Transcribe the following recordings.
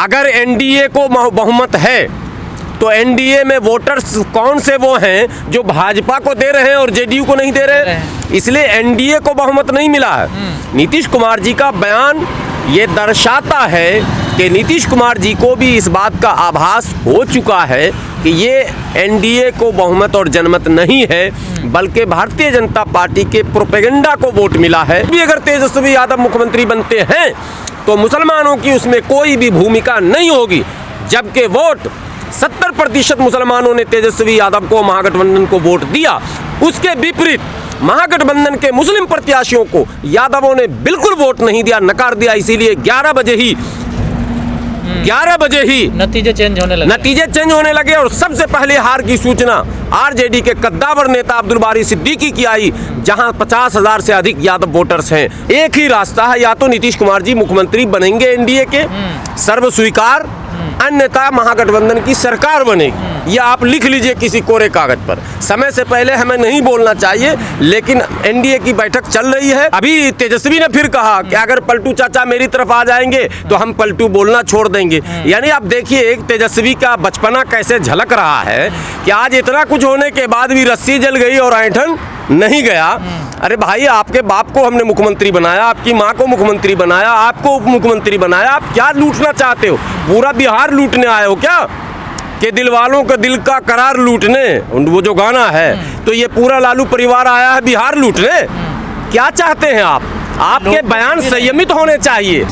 अगर एनडीए को बहुमत है तो एनडीए में वोटर्स कौन से वो हैं जो भाजपा को दे रहे हैं और जेडीयू को नहीं दे रहे हैं, इसलिए एनडीए को बहुमत नहीं मिला है। नीतीश कुमार जी का बयान ये दर्शाता है कि नीतीश कुमार जी को भी इस बात का आभास हो चुका है कि ये एनडीए को बहुमत और जनमत नहीं है, बल्कि भारतीय जनता पार्टी के प्रोपेगेंडा को वोट मिला है। भी अगर तेजस्वी यादव मुख्यमंत्री बनते हैं तो मुसलमानों की उसमें कोई भी भूमिका नहीं होगी, जबकि वोट 70% मुसलमानों ने तेजस्वी यादव को, महागठबंधन को वोट दिया। उसके विपरीत महागठबंधन के मुस्लिम प्रत्याशियों को यादवों ने बिल्कुल वोट नहीं दिया, नकार दिया। इसीलिए 11 बजे ही नतीजे चेंज होने लगे और सबसे पहले हार की सूचना आरजेडी के कद्दावर नेता अब्दुल बारी सिद्दीकी की आई, जहां 50,000 से अधिक यादव वोटर्स हैं। एक ही रास्ता है, या तो नीतीश कुमार जी मुख्यमंत्री बनेंगे एनडीए के, सर्व स्वीकार, अन्यथा महागठबंधन की सरकार बनेगी। ये आप लिख लीजिए किसी कोरे कागज पर। समय से पहले हमें नहीं बोलना चाहिए, लेकिन एनडीए की बैठक चल रही है। अभी तेजस्वी ने फिर कहा कि अगर पलटू चाचा मेरी तरफ आ जाएंगे तो हम पलटू बोलना छोड़ देंगे। यानी आप देखिए तेजस्वी का बचपना कैसे झलक रहा है कि आज इतना कुछ होने के बाद भी रस्सी जल गई और ऐंठन नहीं गया। अरे भाई, आपके बाप को हमने मुख्यमंत्री बनाया, आपकी माँ को मुख्यमंत्री बनाया, आपको उप मुख्यमंत्री बनाया, आप क्या लूटना चाहते हो? पूरा बिहार लूटने आए हो क्या? कि दिल वालों का दिल का करार लूटने, वो जो गाना है, तो ये पूरा लालू परिवार आया है बिहार लूटने। क्या चाहते हैं आप? आपके बयान संयमित होने चाहिए।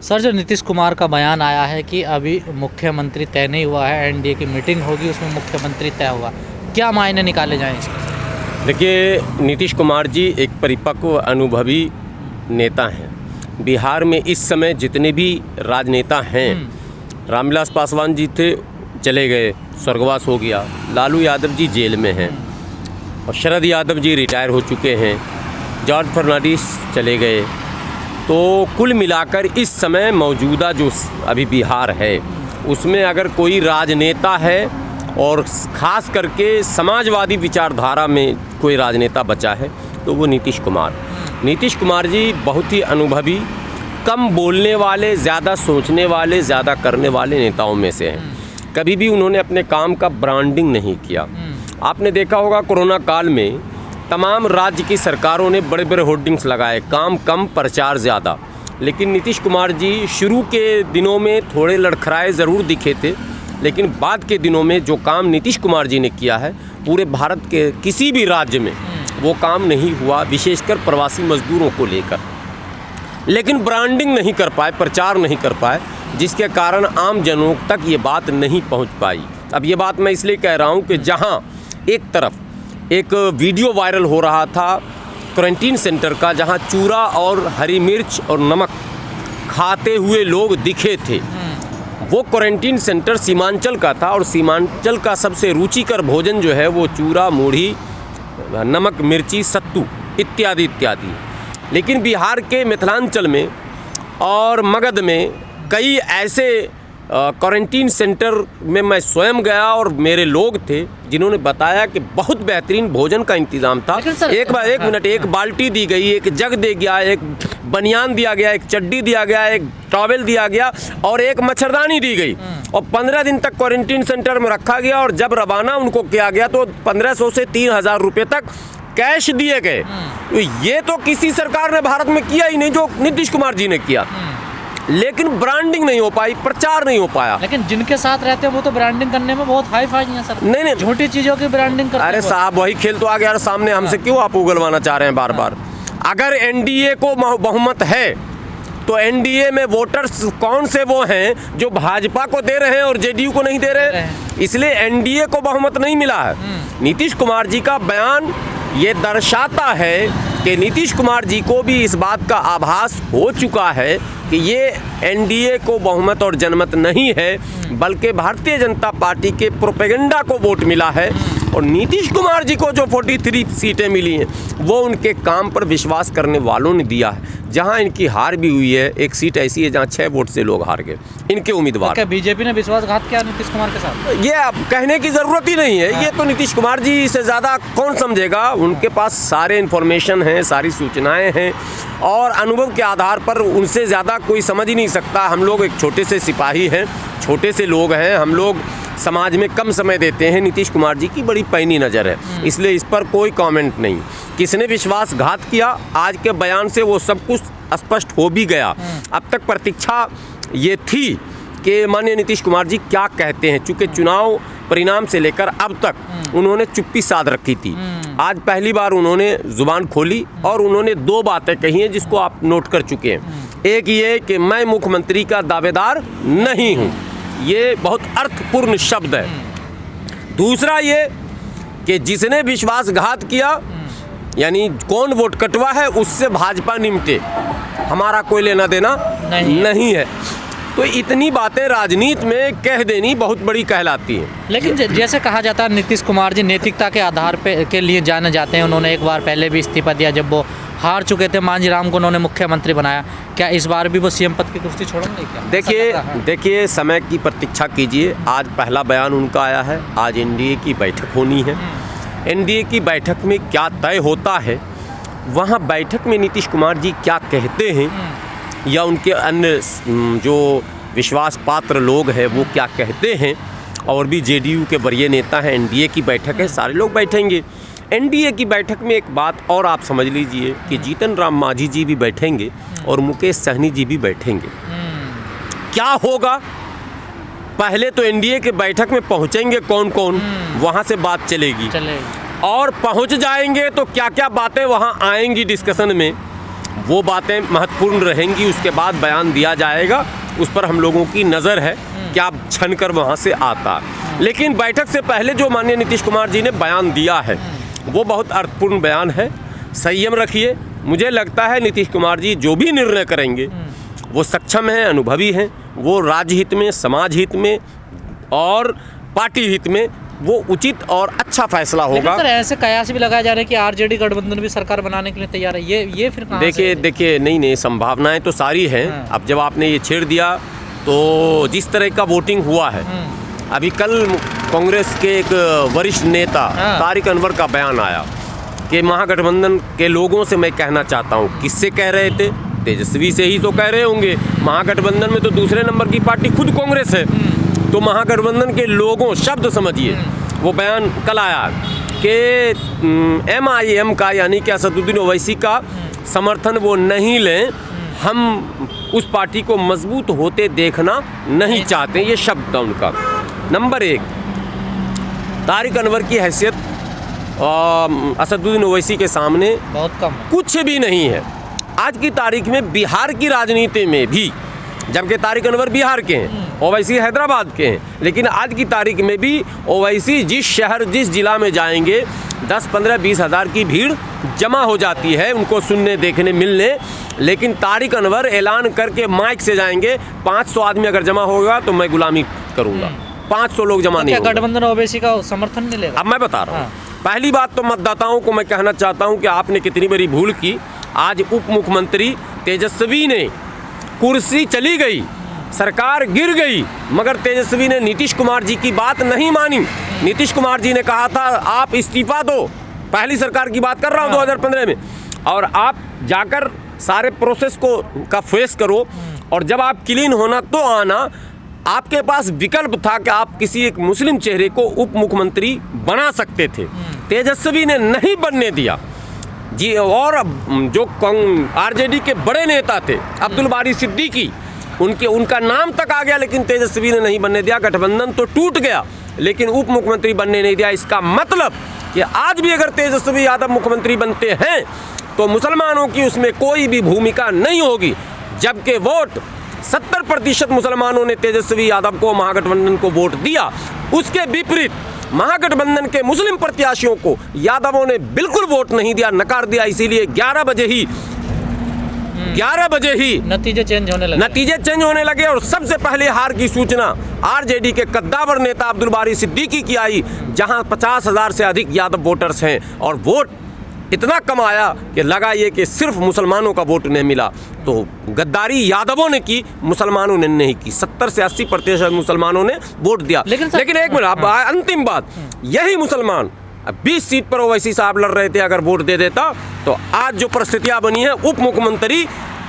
सर, जो नीतीश कुमार का बयान आया है कि अभी मुख्यमंत्री तय नहीं हुआ है, एनडीए की मीटिंग होगी उसमें मुख्यमंत्री तय हुआ, क्या मायने निकाले जाएं इसके? देखिए, नीतीश कुमार जी एक परिपक्व अनुभवी नेता हैं। बिहार में इस समय जितने भी राजनेता हैं, रामविलास पासवान जी थे, चले गए, स्वर्गवास हो गया। लालू यादव जी जेल में हैं और शरद यादव जी रिटायर हो चुके हैं, जॉर्ज फर्नांडिस चले गए। तो कुल मिलाकर इस समय मौजूदा जो अभी बिहार है उसमें अगर कोई राजनेता है और ख़ास करके समाजवादी विचारधारा में कोई राजनेता बचा है तो वो नीतीश कुमार जी बहुत ही अनुभवी, कम बोलने वाले, ज़्यादा सोचने वाले, ज़्यादा करने वाले नेताओं में से हैं। कभी भी उन्होंने अपने काम का ब्रांडिंग नहीं किया। आपने देखा होगा कोरोना काल में तमाम राज्य की सरकारों ने बड़े बड़े होर्डिंग्स लगाए, काम कम प्रचार ज़्यादा। लेकिन नीतीश कुमार जी शुरू के दिनों में थोड़े लड़खड़ाए ज़रूर दिखे थे, लेकिन बाद के दिनों में जो काम नीतीश कुमार जी ने किया है पूरे भारत के किसी भी राज्य में वो काम नहीं हुआ, विशेषकर प्रवासी मजदूरों को लेकर। लेकिन ब्रांडिंग नहीं कर पाए, प्रचार नहीं कर पाए, जिसके कारण आम जनों तक ये बात नहीं पहुंच पाई। अब ये बात मैं इसलिए कह रहा हूं कि जहां एक तरफ एक वीडियो वायरल हो रहा था क्वारंटीन सेंटर का, जहां चूरा और हरी मिर्च और नमक खाते हुए लोग दिखे थे, वो क्वारंटीन सेंटर सीमांचल का था और सीमांचल का सबसे रुचिकर भोजन जो है वो चूरा, मूढ़ी, नमक, मिर्ची, सत्तू इत्यादि इत्यादि। लेकिन बिहार के मिथिलांचल में और मगध में कई ऐसे क्वारंटीन सेंटर में मैं स्वयं गया और मेरे लोग थे जिन्होंने बताया कि बहुत बेहतरीन भोजन का इंतज़ाम था। एक बाल्टी दी गई, एक जग दे गया, एक बनियान दिया गया, एक चड्डी दिया गया, एक टॉवेल दिया गया और एक मच्छरदानी दी गई और 15 दिन तक क्वारंटीन सेंटर में रखा गया। और जब रवाना उनको किया गया तो 1500 से 3000 रुपये तक कैश दिए गए। तो ये तो किसी सरकार ने भारत में किया ही नहीं जो नीतीश कुमार जी ने किया। लेकिन ब्रांडिंग नहीं हो पाई, प्रचार नहीं हो पाया। लेकिन जिनके साथ रहते हैं वो तो ब्रांडिंग करने में बहुत हाई फाई हैं सर। नहीं, छोटी चीज़ों की ब्रांडिंग करते हैं। अरे साहब, वही खेल तो आ गया सामने, हमसे क्यों आप उगलवाना चाह रहे हैं बार बार? अगर एनडीए को बहुमत है तो एनडीए में वोटर्स कौन से वो हैं जो भाजपा को दे रहे हैं और जेडीयू को नहीं दे रहे हैं, इसलिए एनडीए को बहुमत नहीं मिला है। नीतीश कुमार जी का बयान ये दर्शाता है कि नीतीश कुमार जी को भी इस बात का आभास हो चुका है कि ये एनडीए को बहुमत और जनमत नहीं है, बल्कि भारतीय जनता पार्टी के प्रोपेगेंडा को वोट मिला है। और नीतीश कुमार जी को जो 43 सीटें मिली हैं वो उनके काम पर विश्वास करने वालों ने दिया है। जहां इनकी हार भी हुई है, एक सीट ऐसी है जहां 6 वोट से लोग हार गए इनके उम्मीदवार। क्या बीजेपी ने विश्वासघात किया नीतीश कुमार के साथ? ये अब कहने की ज़रूरत ही नहीं है, ये तो नीतीश कुमार जी से ज़्यादा कौन समझेगा। उनके पास सारे इन्फॉर्मेशन हैं, सारी सूचनाएं हैं और अनुभव के आधार पर उनसे ज़्यादा कोई समझ ही नहीं सकता। हम लोग एक छोटे से सिपाही हैं, छोटे से लोग हैं, हम लोग समाज में कम समय देते हैं। नीतीश कुमार जी की बड़ी पैनी नज़र है, इसलिए इस पर कोई कमेंट नहीं। किसने विश्वासघात किया, आज के बयान से वो सब कुछ स्पष्ट हो भी गया। अब तक प्रतीक्षा ये थी कि माननीय नीतीश कुमार जी क्या कहते हैं, चूँकि चुनाव परिणाम से लेकर अब तक उन्होंने चुप्पी साध रखी थी। आज पहली बार उन्होंने जुबान खोली और उन्होंने 2 बातें कही हैं जिसको आप नोट कर चुके हैं। एक ये कि मैं मुख्यमंत्री का दावेदार नहीं हूँ, ये बहुत अर्थपूर्ण शब्द है। दूसरा ये कि जिसने विश्वासघात किया यानी कौन वोट कटवा है उससे भाजपा निमटे, हमारा कोई लेना देना नहीं है। तो इतनी बातें राजनीति में कह देनी बहुत बड़ी कहलाती है। लेकिन जैसे कहा जाता है नीतीश कुमार जी नैतिकता के आधार पे के लिए जाने जाते हैं। उन्होंने एक बार पहले भी इस्तीफा दिया जब वो हार चुके थे, मांझीराम को उन्होंने मुख्यमंत्री बनाया। क्या इस बार भी वो सीएम पद की कुश्ती छोड़ेंगे क्या? देखिए समय की प्रतीक्षा कीजिए। आज पहला बयान उनका आया है, आज एनडीए की बैठक होनी है। एनडीए की बैठक में क्या तय होता है, वहाँ बैठक में नीतीश कुमार जी क्या कहते हैं या उनके अन्य जो विश्वास पात्र लोग हैं वो क्या कहते हैं, और भी जेडीयू के वरीय नेता हैं, एनडीए की बैठक है, सारे लोग बैठेंगे। एनडीए की बैठक में एक बात और आप समझ लीजिए कि जीतन राम मांझी जी भी बैठेंगे और मुकेश सहनी जी भी बैठेंगे। क्या होगा, पहले तो एनडीए के बैठक में पहुंचेंगे कौन कौन, वहां से बात चलेगी और पहुंच जाएंगे तो क्या क्या बातें वहां आएंगी डिस्कशन में, वो बातें महत्वपूर्ण रहेंगी। उसके बाद बयान दिया जाएगा, उस पर हम लोगों की नज़र है क्या छन कर वहाँ से आता। लेकिन बैठक से पहले जो माननीय नीतीश कुमार जी ने बयान दिया है वो बहुत अर्थपूर्ण बयान है। संयम रखिए, मुझे लगता है नीतीश कुमार जी जो भी निर्णय करेंगे वो सक्षम हैं, अनुभवी हैं, वो राज्य हित में, समाज हित में और पार्टी हित में वो उचित और अच्छा फैसला होगा। सर ऐसे कयास भी लगाया जा रहा है कि आरजेडी गठबंधन भी सरकार बनाने के लिए तैयार है, ये फिर कहाँ देखिए नहीं संभावनाएं तो सारी हैं। अब जब आपने ये छेड़ दिया तो जिस तरह का वोटिंग हुआ है, अभी कल कांग्रेस के एक वरिष्ठ नेता तारिक अनवर का बयान आया कि महागठबंधन के लोगों से मैं कहना चाहता हूँ। किससे कह रहे थे? तेजस्वी से ही तो कह रहे होंगे। महागठबंधन में तो दूसरे नंबर की पार्टी खुद कांग्रेस है, तो महागठबंधन के लोगों, शब्द समझिए, वो बयान कल आया कि MIM का यानी कि असदुद्दीन ओवैसी का समर्थन वो नहीं लें, हम उस पार्टी को मजबूत होते देखना नहीं चाहते। ये शब्द था उनका। नंबर 1, तारिक अनवर की हैसियत असदुद्दीन ओवैसी के सामने बहुत कम, कुछ भी नहीं है। आज की तारीख में बिहार की राजनीति में भी, जबकि तारिक अनवर बिहार के हैं, ओवैसी हैदराबाद के हैं, लेकिन आज की तारीख में भी ओवैसी जिस शहर जिस जिला में जाएंगे 10, 15, 20 हज़ार की भीड़ जमा हो जाती है उनको सुनने, देखने, मिलने। लेकिन तारिक अनवर ऐलान करके माइक से जाएंगे 500 आदमी अगर जमा होगा तो मैं गुलामी करूंगा। 500 लोग जमा नहीं होगा। गठबंधन ओवैसी का समर्थन मिलेगा? अब मैं बता रहा हूँ। पहली बात तो मतदाताओं को मैं कहना चाहता हूँ कि आपने कितनी बड़ी भूल की। आज उप मुख्यमंत्री तेजस्वी ने, कुर्सी चली गई, सरकार गिर गई, मगर तेजस्वी ने नीतीश कुमार जी की बात नहीं मानी। नीतीश कुमार जी ने कहा था आप इस्तीफा दो, पहली सरकार की बात कर रहा हूँ 2015 में, और आप जाकर सारे प्रोसेस का फेस करो, और जब आप क्लीन होना तो आना। आपके पास विकल्प था कि आप किसी एक मुस्लिम चेहरे को उप मुख्यमंत्री बना सकते थे, तेजस्वी ने नहीं बनने दिया जी। और जो आरजेडी के बड़े नेता थे अब्दुल बारी सिद्दीकी, उनका नाम तक आ गया, लेकिन तेजस्वी ने नहीं बनने दिया। गठबंधन तो टूट गया, लेकिन उप मुख्यमंत्री बनने नहीं दिया। इसका मतलब कि आज भी अगर तेजस्वी यादव मुख्यमंत्री बनते हैं तो मुसलमानों की उसमें कोई भी भूमिका नहीं होगी, जबकि वोट 70% मुसलमानों ने तेजस्वी यादव को, महागठबंधन को वोट दिया। उसके विपरीत महागठबंधन के मुस्लिम प्रत्याशियों को यादवों ने बिल्कुल वोट नहीं दिया, नकार दिया। इसीलिए 11 बजे ही नतीजे चेंज होने लगे और सबसे पहले हार की सूचना आरजेडी के कद्दावर नेता अब्दुल बारी सिद्दीकी की आई, जहां 50,000 से अधिक यादव वोटर्स हैं और वोट इतना कमाया कि लगा ये कि सिर्फ मुसलमानों का वोट नहीं मिला। तो गद्दारी यादवों ने की, मुसलमानों ने नहीं की। 70 से 80% मुसलमानों ने वोट दिया। लेकिन एक मिनट, अब अंतिम बात, यही मुसलमान 20 सीट पर ओवैसी साहब लड़ रहे थे, अगर वोट दे देता तो आज जो परिस्थितियाँ बनी है, उप मुख्यमंत्री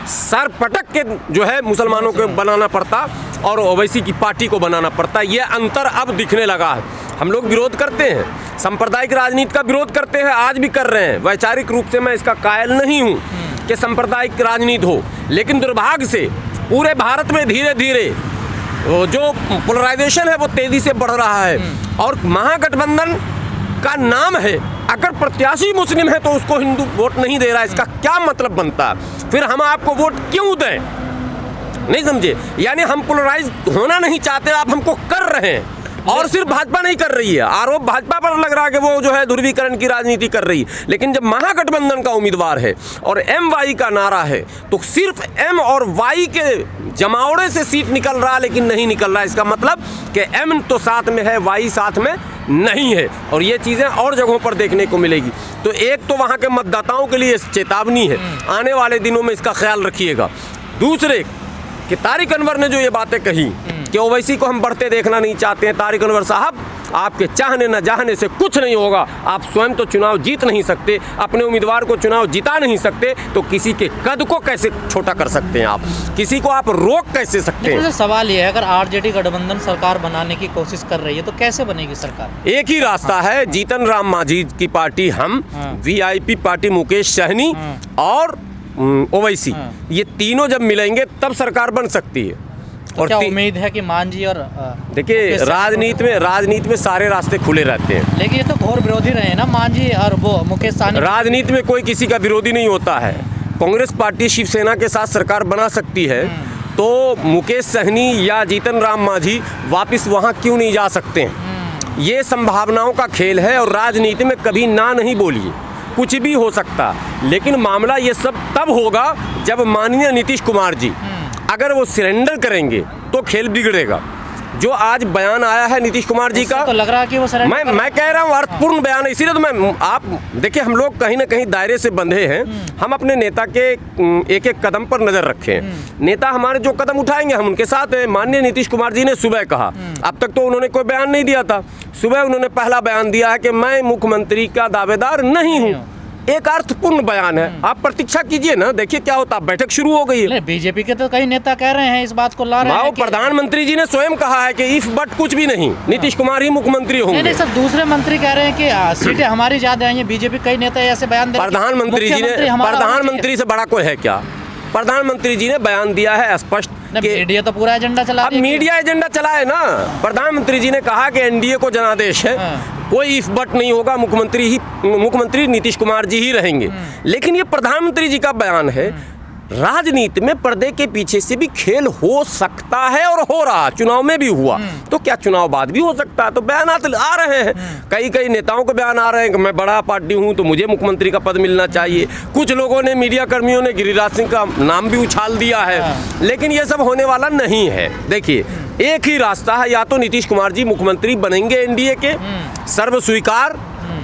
सर पटक के जो है मुसलमानों को बनाना पड़ता और ओवैसी की पार्टी को बनाना पड़ता। ये अंतर अब दिखने लगा है। हम लोग विरोध करते हैं, सांप्रदायिक राजनीति का विरोध करते हैं, आज भी कर रहे हैं। वैचारिक रूप से मैं इसका कायल नहीं हूँ कि सांप्रदायिक राजनीति हो, लेकिन दुर्भाग्य से पूरे भारत में धीरे धीरे जो पोलराइजेशन है वो तेजी से बढ़ रहा है। और महागठबंधन का नाम है, अगर प्रत्याशी मुस्लिम है तो उसको हिंदू वोट नहीं दे रहा है, इसका क्या मतलब बनता है? फिर हम आपको वोट क्यों दें? नहीं समझे? यानी हम पोलराइज होना नहीं चाहते, आप हमको कर रहे हैं। और सिर्फ भाजपा नहीं कर रही है, आरोप भाजपा पर लग रहा है कि वो जो है ध्रुवीकरण की राजनीति कर रही है। लेकिन जब महागठबंधन का उम्मीदवार है और MY का नारा है, तो सिर्फ M और Y के जमावड़े से सीट निकल रहा है, लेकिन नहीं निकल रहा है। इसका मतलब कि M तो साथ में है, Y साथ में नहीं है। और ये चीज़ें और जगहों पर देखने को मिलेगी। तो एक तो वहाँ के मतदाताओं के लिए चेतावनी है, आने वाले दिनों में इसका ख्याल रखिएगा। दूसरे कि तारिक अनवर ने जो ये बातें कही कि ओवैसी को हम बढ़ते देखना नहीं चाहते हैं, तारिक अनवर साहब, आपके चाहने न चाहने से कुछ नहीं होगा। आप स्वयं तो चुनाव जीत नहीं सकते, अपने उम्मीदवार को चुनाव जिता नहीं सकते, तो किसी के कद को कैसे छोटा कर सकते हैं आप? किसी को आप रोक कैसे सकते हैं? सवाल ये है, अगर RJD गठबंधन सरकार बनाने की कोशिश कर रही है तो कैसे बनेगी सरकार? एक ही रास्ता है, जीतन राम मांझी की पार्टी हम, VIP पार्टी मुकेश सहनी और ओवैसी, ये तीनों जब मिलेंगे तब सरकार बन सकती है। तो और क्या उम्मीद है कि मांझी और देखिए, राजनीति में सारे रास्ते खुले रहते हैं। लेकिन ये तो घोर विरोधी रहे हैं ना, मांझी और वो मुकेश सहनी। राजनीति में कोई किसी का विरोधी नहीं होता है। कांग्रेस पार्टी शिवसेना के साथ सरकार बना सकती है, तो मुकेश सहनी या जीतन राम मांझी वापस वहाँ क्यों नहीं जा सकते हैं? ये संभावनाओं का खेल है और राजनीति में कभी ना नहीं बोलिए, कुछ भी हो सकता। लेकिन मामला ये सब तब होगा जब माननीय नीतीश कुमार जी अगर वो सरेंडर करेंगे तो खेल बिगड़ेगा। जो आज बयान आया है नीतीश कुमार जी का, तो लग रहा है कि वो सरेंडर मैं कह रहा हूँ अर्थपूर्ण बयान है। इसीलिए तो मैं, आप देखिए, हम लोग कहीं ना कहीं दायरे से बंधे हैं। हम अपने नेता के एक एक कदम पर नजर रखें। नेता हमारे जो कदम उठाएंगे हम उनके साथ हैं। माननीय नीतीश कुमार जी ने सुबह कहा, अब तक तो उन्होंने कोई बयान नहीं दिया था, सुबह उन्होंने पहला बयान दिया है कि मैं मुख्यमंत्री का दावेदार नहीं हूँ। एक अर्थपूर्ण बयान है, आप प्रतीक्षा कीजिए ना, देखिए क्या होता। बैठक शुरू हो गई है। बीजेपी के तो कई नेता कह रहे हैं, इस बात को ला रहे हैं। प्रधानमंत्री जी ने स्वयं कहा है कि इफ बट कुछ भी नहीं, नीतीश कुमार ही मुख्यमंत्री होंगे। नहीं, सब दूसरे मंत्री कह रहे हैं कि सीटें हमारी ज्यादा आई हैं। बीजेपी कई नेता ऐसे बयान दे रहे हैं। प्रधानमंत्री से बड़ा कोई है क्या? प्रधानमंत्री जी ने बयान दिया है स्पष्ट। मीडिया तो पूरा एजेंडा चला, अब मीडिया एजेंडा चलाए ना। प्रधानमंत्री जी ने कहा कि NDA को जनादेश है, कोई इफ बट नहीं होगा, मुख्यमंत्री नीतीश कुमार जी ही रहेंगे। लेकिन ये प्रधानमंत्री जी का बयान है। राजनीति में पर्दे के पीछे से भी खेल हो सकता है और हो रहा, चुनाव में भी हुआ, तो क्या चुनाव बाद भी हो सकता है? तो बयान आ रहे हैं, कई नेताओं के बयान आ रहे हैं कि मैं बड़ा पार्टी हूं तो मुझे मुख्यमंत्री का पद मिलना चाहिए। कुछ लोगों ने, मीडिया कर्मियों ने गिरिराज सिंह का नाम भी उछाल दिया है। लेकिन ये सब होने वाला नहीं है। देखिए, एक ही रास्ता है, या तो नीतीश कुमार जी मुख्यमंत्री बनेंगे NDA के, सर्व स्वीकार,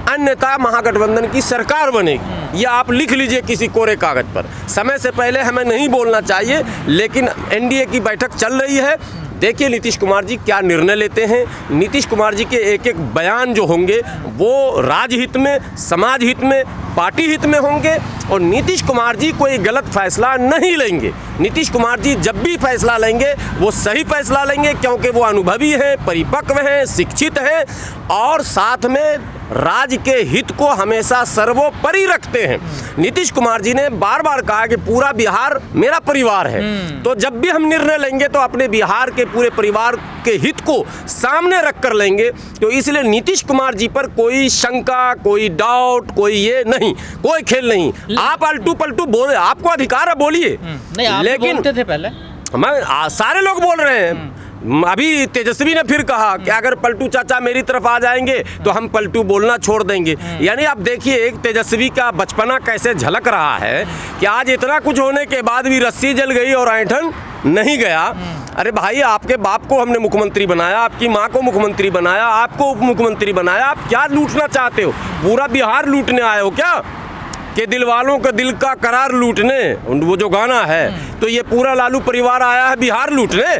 अन्यथा महागठबंधन की सरकार बनेगी। ये आप लिख लीजिए किसी कोरे कागज पर। समय से पहले हमें नहीं बोलना चाहिए, लेकिन NDA की बैठक चल रही है। देखिए नीतीश कुमार जी क्या निर्णय लेते हैं। नीतीश कुमार जी के एक एक बयान जो होंगे वो राजहित में, समाज हित में, पार्टी हित में होंगे। और नीतीश कुमार जी कोई गलत फैसला नहीं लेंगे। नीतीश कुमार जी जब भी फैसला लेंगे वो सही फैसला लेंगे, क्योंकि वो अनुभवी हैं, परिपक्व हैं, शिक्षित हैं और साथ में राज्य के हित को हमेशा सर्वोपरि रखते हैं। नीतीश कुमार जी ने बार बार कहा कि पूरा बिहार मेरा परिवार है, तो जब भी हम निर्णय लेंगे तो अपने बिहार के पूरे परिवार के हित को सामने रख कर लेंगे। तो इसलिए नीतीश कुमार जी पर कोई शंका, कोई डाउट, कोई ये नहीं, कोई खेल नहीं। आप अल्टू पलटू बोले, आपको अधिकार है, बोलिए। लेकिन बोलते थे पहले, सारे लोग बोल रहे हैं। अभी तेजस्वी ने फिर कहा कि अगर पलटू चाचा मेरी तरफ आ जाएंगे तो हम पलटू बोलना छोड़ देंगे। यानी आप देखिए एक तेजस्वी का बचपना कैसे झलक रहा है कि आज इतना कुछ होने के बाद भी रस्सी जल गई और ऐंठन नहीं गया। अरे भाई, आपके बाप को हमने मुख्यमंत्री बनाया, आपकी माँ को मुख्यमंत्री बनाया, आपको उप मुख्यमंत्री बनाया, आप क्या लूटना चाहते हो? पूरा बिहार लूटने आए हो क्या? कि दिल वालों का दिल का करार लूटने, वो जो गाना है, तो ये पूरा लालू परिवार आया है बिहार लूटने।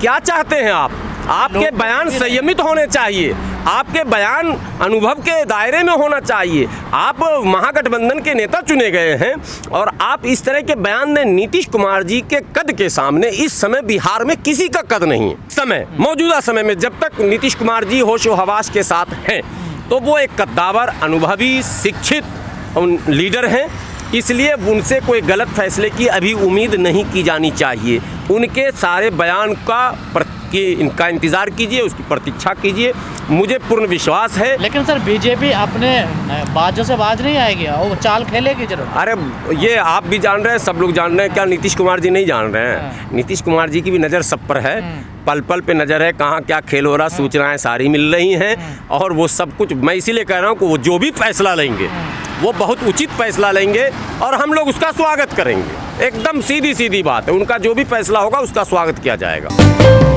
क्या चाहते हैं आप? आपके बयान संयमित होने चाहिए, आपके बयान अनुभव के दायरे में होना चाहिए। आप महागठबंधन के नेता चुने गए हैं और आप इस तरह के बयान दें। नीतीश कुमार जी के कद के सामने इस समय बिहार में किसी का कद नहीं है। समय मौजूदा समय में जब तक नीतीश कुमार जी होश व हवास के साथ हैं तो वो एक कद्दावर, अनुभवी, शिक्षित लीडर हैं, इसलिए उनसे कोई गलत फैसले की अभी उम्मीद नहीं की जानी चाहिए। उनके सारे बयान इनका इंतज़ार कीजिए, उसकी प्रतीक्षा कीजिए, मुझे पूर्ण विश्वास है। लेकिन सर बीजेपी अपने बाजों से बाज नहीं आएगी, वो चाल खेलेगी जरूर। अरे ये आप भी जान रहे हैं, सब लोग जान रहे हैं, क्या नीतीश कुमार जी नहीं जान रहे हैं? नीतीश कुमार जी की भी नज़र सब पर है, पल पल पे नज़र है, कहाँ क्या खेल हो रहा, सूचनाएं सारी मिल रही हैं। और वो सब कुछ मैं इसीलिए कह रहा हूँ कि वो जो भी फैसला लेंगे वो बहुत उचित फैसला लेंगे और हम लोग उसका स्वागत करेंगे। एकदम सीधी सीधी बात है, उनका जो भी फैसला होगा उसका स्वागत किया जाएगा।